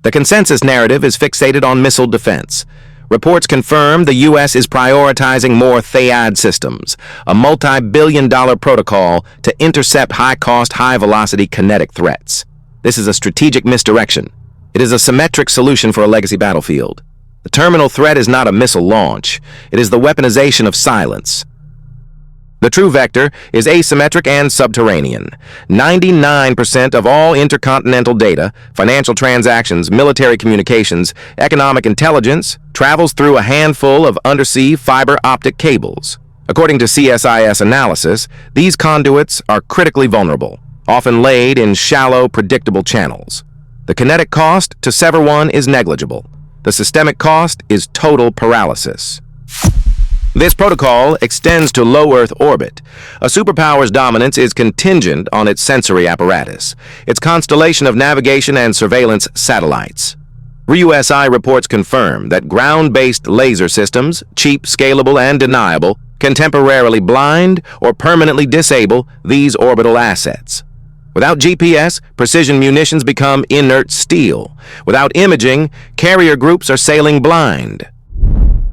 The consensus narrative is fixated on missile defense. Reports confirm the U.S. is prioritizing more THAAD systems, a multi-billion-dollar protocol to intercept high-cost, high-velocity kinetic threats. This is a strategic misdirection. It is a symmetric solution for a legacy battlefield. The terminal threat is not a missile launch. It is the weaponization of silence. The true vector is asymmetric and subterranean. 99% of all intercontinental data, financial transactions, military communications, economic intelligence travels through a handful of undersea fiber optic cables. According to CSIS analysis, these conduits are critically vulnerable, often laid in shallow, predictable channels. The kinetic cost to sever one is negligible. The systemic cost is total paralysis. This protocol extends to low Earth orbit. A superpower's dominance is contingent on its sensory apparatus, its constellation of navigation and surveillance satellites. RUSI reports confirm that ground-based laser systems, cheap, scalable, and deniable, can temporarily blind or permanently disable these orbital assets. Without GPS, precision munitions become inert steel. Without imaging, carrier groups are sailing blind.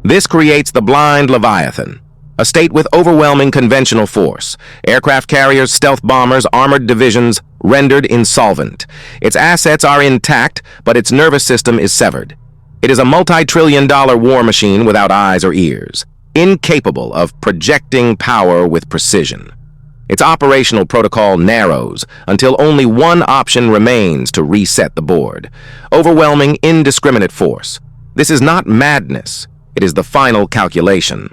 This creates the blind Leviathan, a state with overwhelming conventional force. Aircraft carriers, stealth bombers, armored divisions rendered insolvent. Its assets are intact, but its nervous system is severed. It is a multi-trillion-dollar war machine without eyes or ears, incapable of projecting power with precision. Its operational protocol narrows until only one option remains to reset the board: overwhelming, indiscriminate force. This is not madness. It is the final calculation.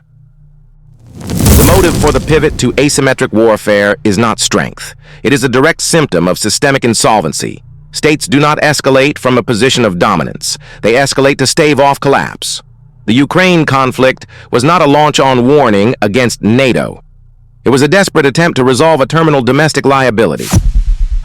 The motive for the pivot to asymmetric warfare is not strength. It is a direct symptom of systemic insolvency. States do not escalate from a position of dominance. They escalate to stave off collapse. The Ukraine conflict was not a launch-on warning against NATO. It was a desperate attempt to resolve a terminal domestic liability.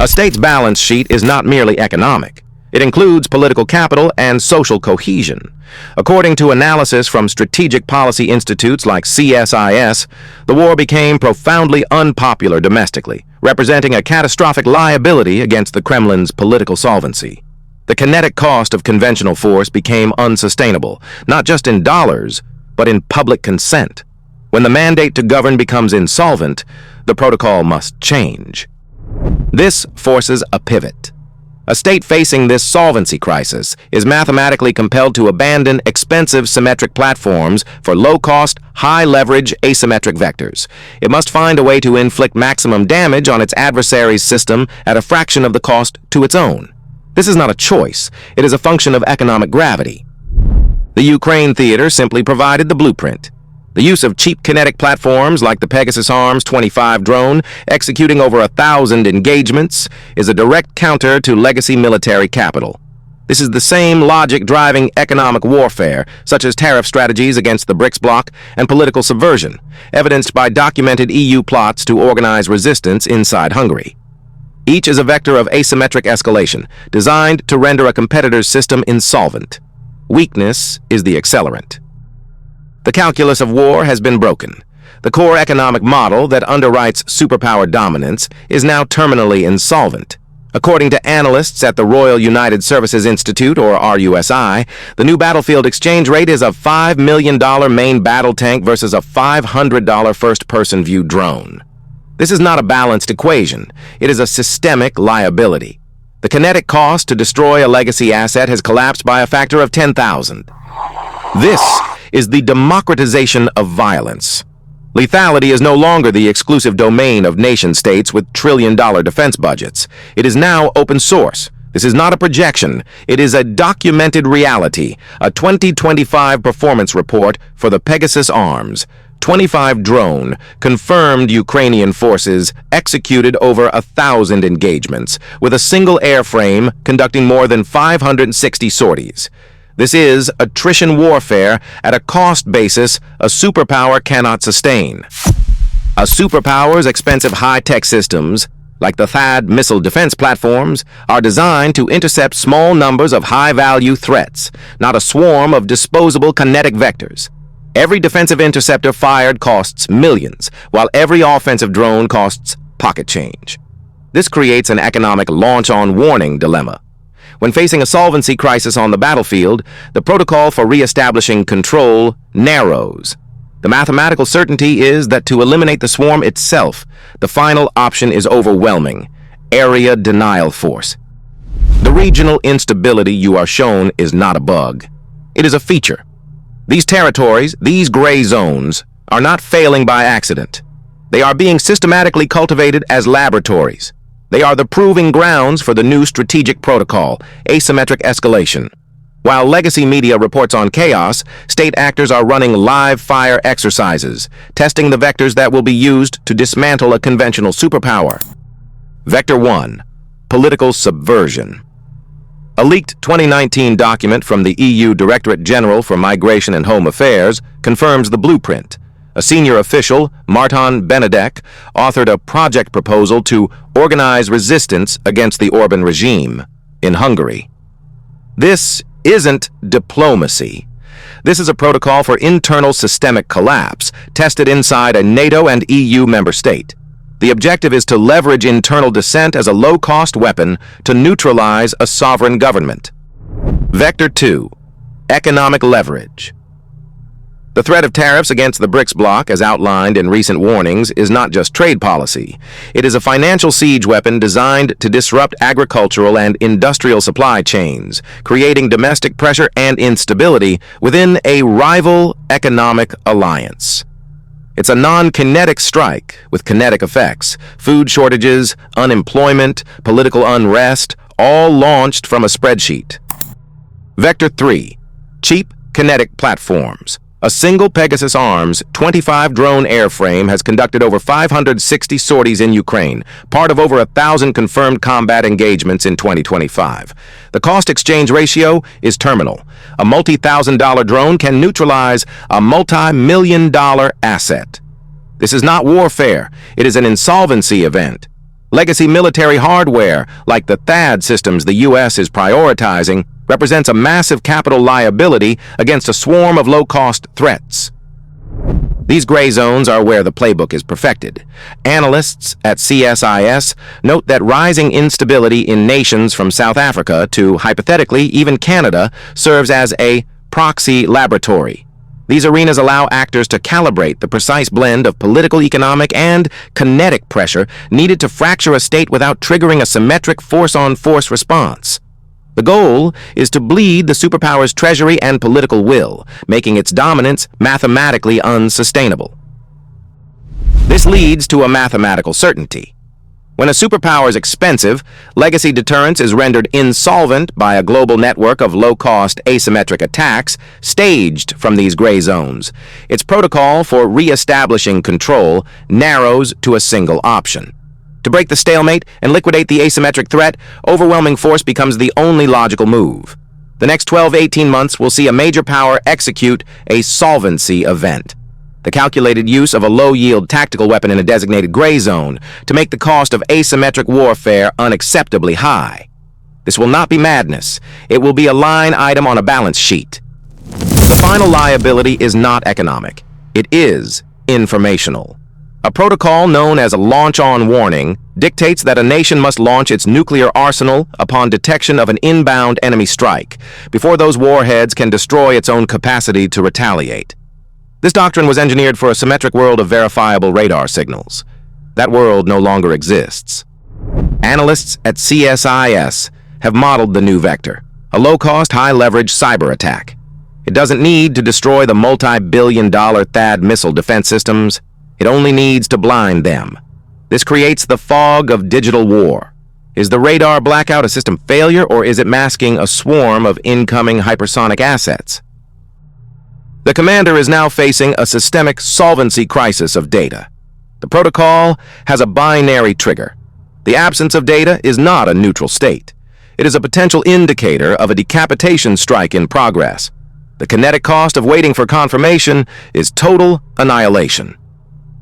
A state's balance sheet is not merely economic. It includes political capital and social cohesion. According to analysis from strategic policy institutes like CSIS, the war became profoundly unpopular domestically, representing a catastrophic liability against the Kremlin's political solvency. The kinetic cost of conventional force became unsustainable, not just in dollars, but in public consent. When the mandate to govern becomes insolvent, the protocol must change. This forces a pivot. A state facing this solvency crisis is mathematically compelled to abandon expensive symmetric platforms for low-cost, high-leverage asymmetric vectors. It must find a way to inflict maximum damage on its adversary's system at a fraction of the cost to its own. This is not a choice. It is a function of economic gravity. The Ukraine theater simply provided the blueprint. The use of cheap kinetic platforms like the Pegasus Arms 25 drone, executing over 1,000 engagements, is a direct counter to legacy military capital. This is the same logic driving economic warfare, such as tariff strategies against the BRICS bloc and political subversion, evidenced by documented EU plots to organize resistance inside Hungary. Each is a vector of asymmetric escalation, designed to render a competitor's system insolvent. Weakness is the accelerant. The calculus of war has been broken. The core economic model that underwrites superpower dominance is now terminally insolvent. According to analysts at the Royal United Services Institute, or RUSI, the new battlefield exchange rate is a $5 million main battle tank versus a $500 first-person view drone. This is not a balanced equation. It is a systemic liability. The kinetic cost to destroy a legacy asset has collapsed by a factor of 10,000. This is the democratization of violence. Lethality is no longer the exclusive domain of nation-states with trillion-dollar defense budgets. It is now open source. This is not a projection. It is a documented reality, a 2025 performance report for the Pegasus Arms. 25 drone, confirmed Ukrainian forces executed over 1,000 engagements, with a single airframe conducting more than 560 sorties. This is attrition warfare at a cost basis a superpower cannot sustain. A superpower's expensive high-tech systems, like the THAAD missile defense platforms, are designed to intercept small numbers of high-value threats, not a swarm of disposable kinetic vectors. Every defensive interceptor fired costs millions, while every offensive drone costs pocket change. This creates an economic launch-on warning dilemma. When facing a solvency crisis on the battlefield, the protocol for re-establishing control narrows. The mathematical certainty is that to eliminate the swarm itself, the final option is overwhelming: area denial force. The regional instability you are shown is not a bug. It is a feature. These territories, these gray zones, are not failing by accident. They are being systematically cultivated as laboratories. They are the proving grounds for the new strategic protocol, asymmetric escalation. While legacy media reports on chaos, state actors are running live fire exercises, testing the vectors that will be used to dismantle a conventional superpower. Vector 1. Political subversion. A leaked 2019 document from the EU Directorate General for Migration and Home Affairs confirms the blueprint. A senior official, Marton Benedek, authored a project proposal to organize resistance against the Orban regime in Hungary. This isn't diplomacy. This is a protocol for internal systemic collapse, tested inside a NATO and EU member state. The objective is to leverage internal dissent as a low-cost weapon to neutralize a sovereign government. Vector 2. Economic leverage. The threat of tariffs against the BRICS bloc, as outlined in recent warnings, is not just trade policy. It is a financial siege weapon designed to disrupt agricultural and industrial supply chains, creating domestic pressure and instability within a rival economic alliance. It's a non-kinetic strike with kinetic effects: food shortages, unemployment, political unrest, all launched from a spreadsheet. Vector 3. Cheap kinetic platforms. A single Pegasus Arms 25 drone airframe has conducted over 560 sorties in Ukraine, part of over 1,000 confirmed combat engagements in 2025. The cost-exchange ratio is terminal. A multi-$1,000 drone can neutralize a multi-million-dollar asset. This is not warfare. It is an insolvency event. Legacy military hardware, like the THAAD systems the U.S. is prioritizing, represents a massive capital liability against a swarm of low-cost threats. These gray zones are where the playbook is perfected. Analysts at CSIS note that rising instability in nations from South Africa to, hypothetically, even Canada serves as a proxy laboratory. These arenas allow actors to calibrate the precise blend of political, economic, and kinetic pressure needed to fracture a state without triggering a symmetric force-on-force response. The goal is to bleed the superpower's treasury and political will, making its dominance mathematically unsustainable. This leads to a mathematical certainty. When a superpower is expensive, legacy deterrence is rendered insolvent by a global network of low-cost asymmetric attacks staged from these gray zones. Its protocol for re-establishing control narrows to a single option. To break the stalemate and liquidate the asymmetric threat, overwhelming force becomes the only logical move. The next 12-18 months will see a major power execute a solvency event: the calculated use of a low-yield tactical weapon in a designated gray zone to make the cost of asymmetric warfare unacceptably high. This will not be madness. It will be a line item on a balance sheet. The final liability is not economic. It is informational. A protocol known as a launch-on warning dictates that a nation must launch its nuclear arsenal upon detection of an inbound enemy strike, before those warheads can destroy its own capacity to retaliate. This doctrine was engineered for a symmetric world of verifiable radar signals. That world no longer exists. Analysts at CSIS have modeled the new vector, a low-cost, high-leverage cyber attack. It doesn't need to destroy the multi-billion-dollar THAAD missile defense systems. It only needs to blind them. This creates the fog of digital war. Is the radar blackout a system failure, or is it masking a swarm of incoming hypersonic assets? The commander is now facing a systemic solvency crisis of data. The protocol has a binary trigger. The absence of data is not a neutral state. It is a potential indicator of a decapitation strike in progress. The kinetic cost of waiting for confirmation is total annihilation.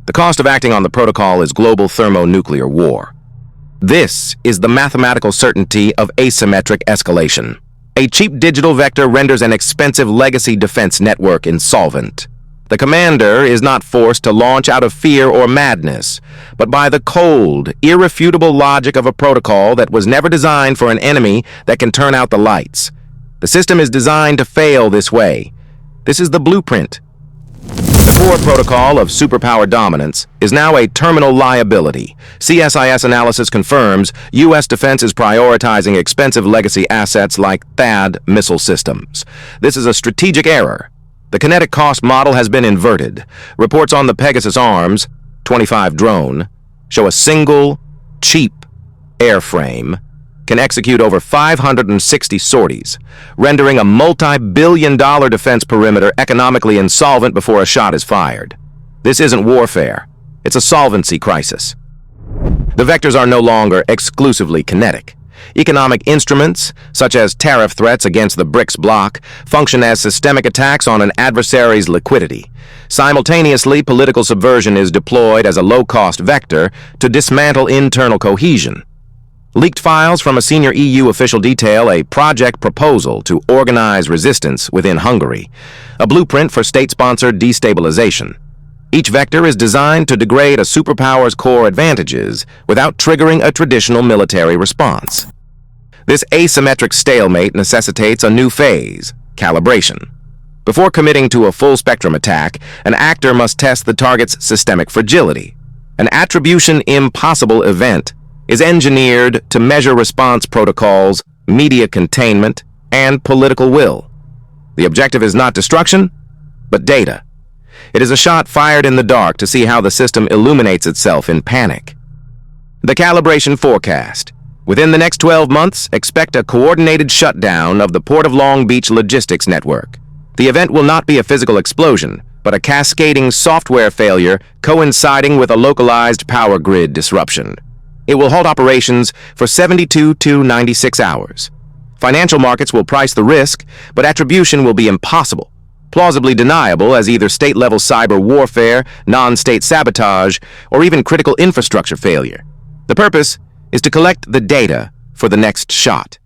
The cost of acting on the protocol is global thermonuclear war. This is the mathematical certainty of asymmetric escalation. A cheap digital vector renders an expensive legacy defense network insolvent. The commander is not forced to launch out of fear or madness, but by the cold, irrefutable logic of a protocol that was never designed for an enemy that can turn out the lights. The system is designed to fail this way. This is the blueprint. The core protocol of superpower dominance is now a terminal liability. CSIS analysis confirms U.S. defense is prioritizing expensive legacy assets like THAAD missile systems. This is a strategic error. The kinetic cost model has been inverted. Reports on the Pegasus Arms 25 drone show a single, cheap airframe can execute over 560 sorties, rendering a multi-billion-dollar defense perimeter economically insolvent before a shot is fired. This isn't warfare. It's a solvency crisis. The vectors are no longer exclusively kinetic. Economic instruments, such as tariff threats against the BRICS bloc, function as systemic attacks on an adversary's liquidity. Simultaneously, political subversion is deployed as a low-cost vector to dismantle internal cohesion. Leaked files from a senior EU official detail a project proposal to organize resistance within Hungary, a blueprint for state-sponsored destabilization. Each vector is designed to degrade a superpower's core advantages without triggering a traditional military response. This asymmetric stalemate necessitates a new phase, calibration. Before committing to a full-spectrum attack, an actor must test the target's systemic fragility. An attribution impossible event is engineered to measure response protocols, media containment, and political will. The objective is not destruction, but data. It is a shot fired in the dark to see how the system illuminates itself in panic. The calibration forecast. Within the next 12 months, expect a coordinated shutdown of the Port of Long Beach logistics network. The event will not be a physical explosion, but a cascading software failure coinciding with a localized power grid disruption. It will halt operations for 72 to 96 hours. Financial markets will price the risk, but attribution will be impossible, plausibly deniable as either state-level cyber warfare, non-state sabotage, or even critical infrastructure failure. The purpose is to collect the data for the next shot.